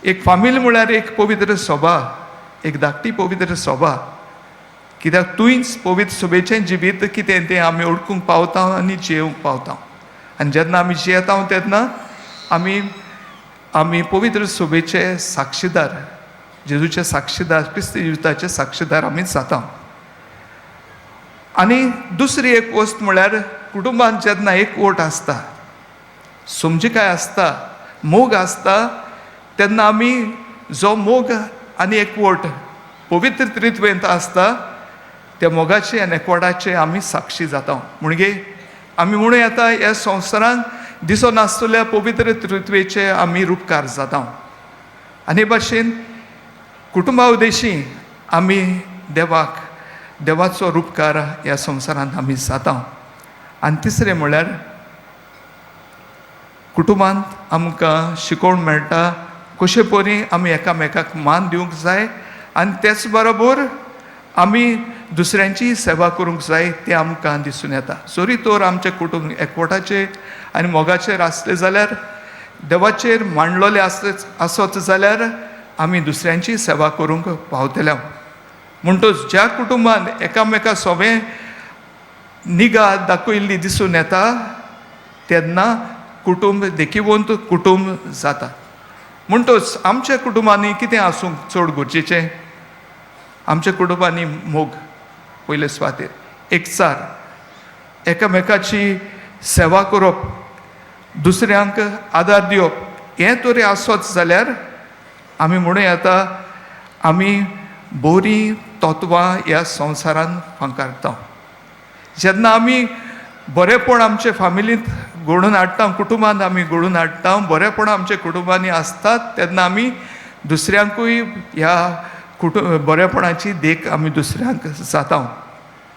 एक फामील म्हळ्यार एक पवित्र सभा, एक धाकटी पवित्र सभा. कित्याक तुंयच पवित्र सभेचें जिवीत कितें तें आमी ओळखूंक पावता आनी जियोंक पावता. आनी जेन्ना आमी जियेता तेन्ना आमी पवित्र सभेचे साक्षीदार, जेजूचे साक्षीदार, क्रिस्त जिविताचे साक्षीदार आमी जाता. आनी दुसरी एक वस्त म्हळ्यार कुटुंबांत जेन्ना एक वोट आसता, समजिकाय आसता, मोग आसता, तेन्ना आमी जो मोग आनी एकवट पवित्र त्रित्वेंत आसता त्या मोगाचे आनी एकवटाचे आमी साक्षी जाता. म्हणजे आमी म्हणूं येता ह्या संवसारांत दिसो नासतल्या पवित्र त्रित्वेचे आमी रूपकार जाता. आनी भाशेन कुटुंबा उदेशी आमी देवाचो रूपकार ह्या संवसारांत आमी जाता. आनी तिसरें म्हळ्यार कुटुंबांत आमकां शिकोवण मेळटा कशे परी आमी एकामेकाक मान दिवंक जाय आनी तेच बरोबर आमी दुसऱ्यांची सेवा करूंक जाय तें आमकां दिसून येता. जरी तर आमचें कुटुंब एकवटाचेर आनी मोगाचेर आसलें जाल्यार, देवाचेर मांडलोलें आसत जाल्यार आमी दुसऱ्यांची सेवा करूंक पावतल्या. म्हणटच ज्या कुटुंबान एकामेका सोबे निगा दाखयल्ली दिसून येता तेन्ना कुटुंब देखीवंत कुटुंब जाता. म्हणटच आमच्या कुटुंबांनी कितें आसूंक चड गरजेचें? आमच्या कुटुंबांनी मोग पयले सुवातेर, एकचार, एकामेकाची सेवा करप, दुसऱ्यांक आदार दिवप, हें तरी आसत जाल्यार आमी म्हणूं येता आमी बरीं तत्वां ह्या संवसारांत फांकारता. जेन्ना आमी बरेपण आमचे फॅमिलींत घडोवन हाडटा, कुटुंबांत आमी घडोवन हाडटा, बरेपण आमच्या कुटुंबांनी आसतात तेन्ना आमी दुसऱ्यांकूय ह्या बरेपणाची देख आमी दुसऱ्यांक जाता.